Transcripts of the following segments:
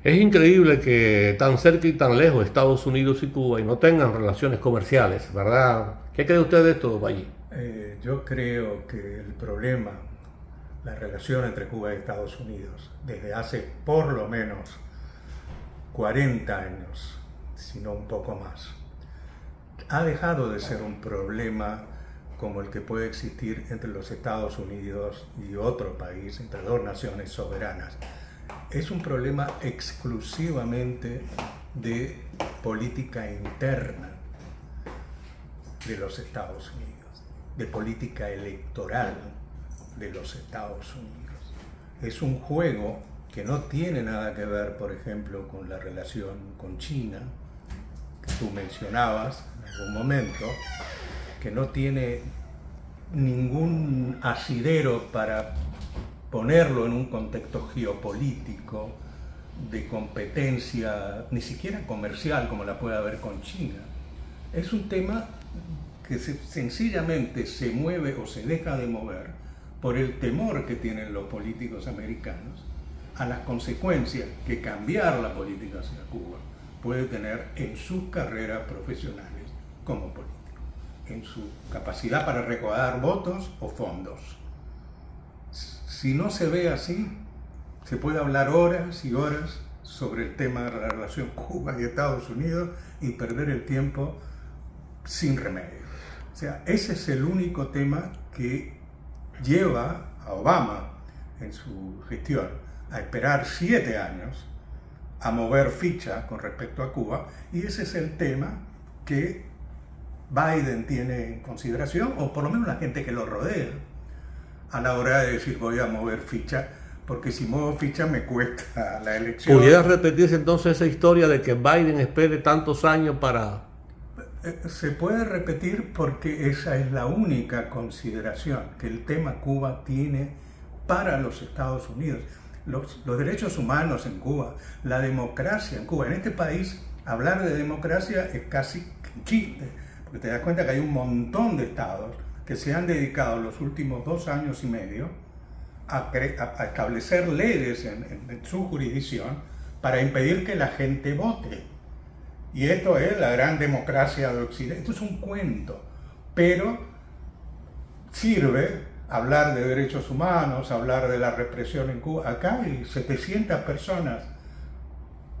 Es increíble que tan cerca y tan lejos Estados Unidos y Cuba y no tengan relaciones comerciales, ¿verdad? ¿Qué cree usted de esto, Valle? Yo creo que el problema, la relación entre Cuba y Estados Unidos, desde hace por lo menos 40 años, si no un poco más, ha dejado de ser un problema como el que puede existir entre los Estados Unidos y otro país, entre dos naciones soberanas. Es un problema exclusivamente de política interna de los Estados Unidos, de política electoral de los Estados Unidos. Es un juego que no tiene nada que ver, por ejemplo, con la relación con China, que tú mencionabas en algún momento, que no tiene ningún asidero para ponerlo en un contexto geopolítico de competencia, ni siquiera comercial como la puede haber con China. Es un tema que sencillamente se mueve o se deja de mover por el temor que tienen los políticos americanos a las consecuencias que cambiar la política hacia Cuba puede tener en sus carreras profesionales como políticos, en su capacidad para recaudar votos o fondos. Si no se ve así, se puede hablar horas y horas sobre el tema de la relación Cuba y Estados Unidos y perder el tiempo sin remedio. O sea, ese es el único tema que lleva a Obama en su gestión a esperar 7 años a mover ficha con respecto a Cuba, y ese es el tema que Biden tiene en consideración, o por lo menos la gente que lo rodea, a la hora de decir voy a mover ficha, porque si muevo ficha me cuesta la elección. ¿Pudiera repetirse entonces esa historia de que Biden espere tantos años para...? Se puede repetir porque esa es la única consideración que el tema Cuba tiene para los Estados Unidos. Los derechos humanos en Cuba, la democracia en Cuba. En este país hablar de democracia es casi un chiste, porque te das cuenta que hay un montón de estados que se han dedicado los últimos 2 años y medio a establecer leyes en su jurisdicción para impedir que la gente vote. Y esto es la gran democracia de Occidente. Esto es un cuento, pero sirve hablar de derechos humanos, hablar de la represión en Cuba. Acá hay 700 personas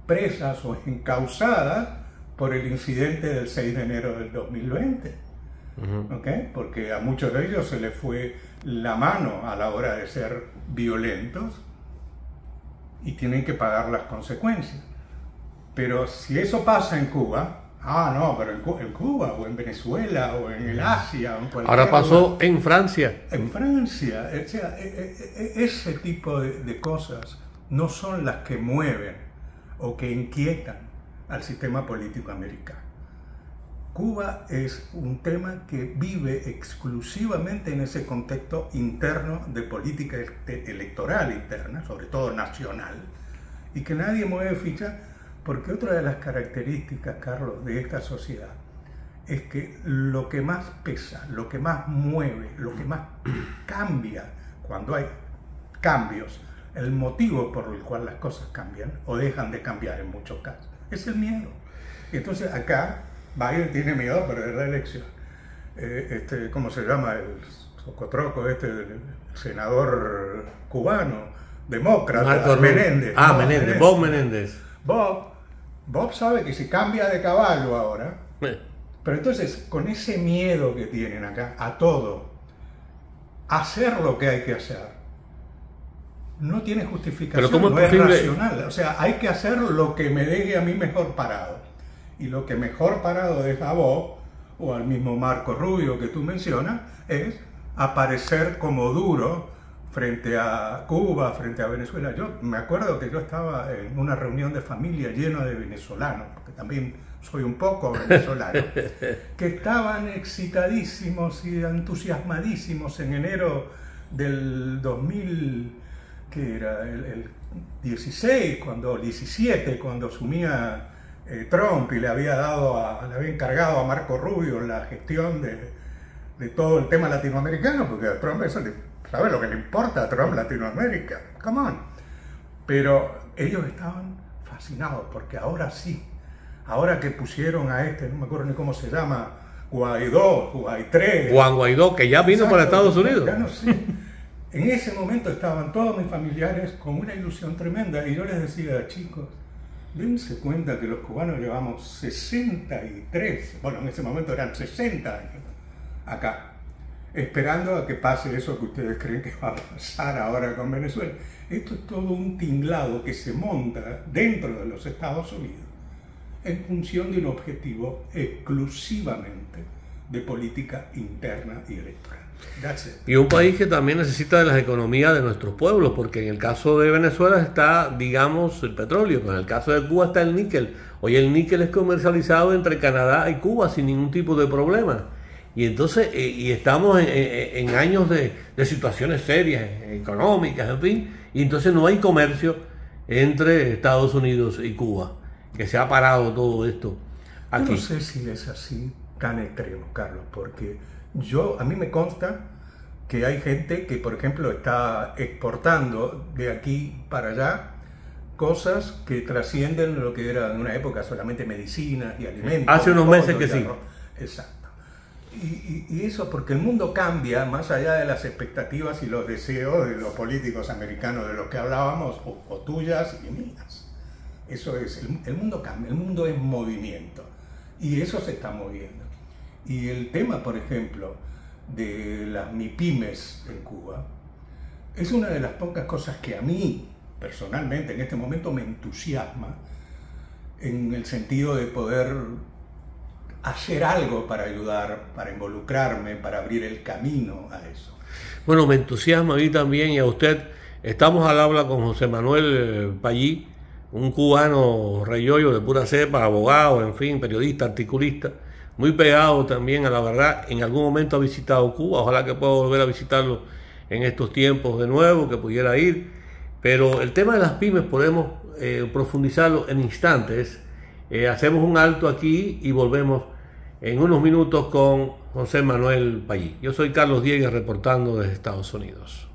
presas o encausadas por el incidente del 6 de enero del 2020. ¿Okay? Porque a muchos de ellos se les fue la mano a la hora de ser violentos y tienen que pagar las consecuencias. Pero si eso pasa en Cuba, pero en Cuba o en Venezuela o en el Asia o en cualquier Ahora pasó lugar, en Francia. En Francia, o sea, ese tipo de cosas no son las que mueven o que inquietan al sistema político americano. Cuba es un tema que vive exclusivamente en ese contexto interno de política electoral interna, sobre todo nacional, y que nadie mueve ficha, porque otra de las características, Carlos, de esta sociedad es que lo que más pesa, lo que más mueve, lo que más cambia cuando hay cambios, el motivo por el cual las cosas cambian o dejan de cambiar en muchos casos, es el miedo. Entonces acá Biden tiene miedo a perder la elección. ¿Cómo se llama? El socotroco del senador cubano, demócrata, Menéndez. Menéndez, Bob Menéndez. Bob sabe que se cambia de caballo ahora, pero entonces con ese miedo que tienen acá a todo, hacer lo que hay que hacer, no tiene justificación, ¿Pero cómo no es posible? racional. O sea, hay que hacer lo que me deje a mí mejor parado. Y lo que mejor parado deja a Bob, o al mismo Marco Rubio que tú mencionas, es aparecer como duro frente a Cuba, frente a Venezuela. Yo me acuerdo que yo estaba en una reunión de familia llena de venezolanos, porque también soy un poco venezolano, que estaban excitadísimos y entusiasmadísimos en enero del 2000, que era el 16, cuando 17, cuando asumía Trump y le había encargado a Marco Rubio la gestión de todo el tema latinoamericano, porque a Trump eso ¿sabe lo que le importa a Trump Latinoamérica? Come on. Pero ellos estaban fascinado, porque ahora sí, ahora que pusieron a este, no me acuerdo ni cómo se llama, Guaidó, Juan Guaidó, que ya vino para Estados Unidos. Ya no sé. En ese momento estaban todos mis familiares con una ilusión tremenda y yo les decía, chicos, dense cuenta que los cubanos llevamos 63, bueno, en ese momento eran 60 años acá, esperando a que pase eso que ustedes creen que va a pasar ahora con Venezuela. Esto es todo un tinglado que se monta dentro de los Estados Unidos en función de un objetivo exclusivamente de política interna y electoral. Y un país que también necesita de las economías de nuestros pueblos, porque en el caso de Venezuela está, digamos, el petróleo, pero en el caso de Cuba está el níquel. Hoy el níquel es comercializado entre Canadá y Cuba sin ningún tipo de problema. Y entonces, y estamos en años de situaciones serias, económicas, en fin, y entonces no hay comercio entre Estados Unidos y Cuba, que se ha parado todo esto aquí. Yo no sé si es así tan extremo, Carlos, porque a mí me consta que hay gente que, por ejemplo, está exportando de aquí para allá cosas que trascienden lo que era en una época solamente medicinas y alimentos. Hace unos meses que sí. Exacto. Y eso porque el mundo cambia más allá de las expectativas y los deseos de los políticos americanos de los que hablábamos, o tuyas y mías. Eso es, el mundo cambia, el mundo es movimiento y eso se está moviendo. Y el tema, por ejemplo, de las MIPYMES en Cuba es una de las pocas cosas que a mí personalmente en este momento me entusiasma, en el sentido de poder hacer algo para ayudar, para involucrarme, para abrir el camino a eso. Bueno, me entusiasma a mí también y a usted. Estamos al habla con José Manuel Pallí, un cubano reyoyo de pura cepa, abogado, en fin, periodista, articulista, muy pegado también a la verdad. En algún momento ha visitado Cuba, ojalá que pueda volver a visitarlo en estos tiempos de nuevo, que pudiera ir. Pero el tema de las pymes podemos profundizarlo en instantes. Hacemos un alto aquí y volvemos en unos minutos con José Manuel Pallí. Yo soy Carlos Diegues reportando desde Estados Unidos.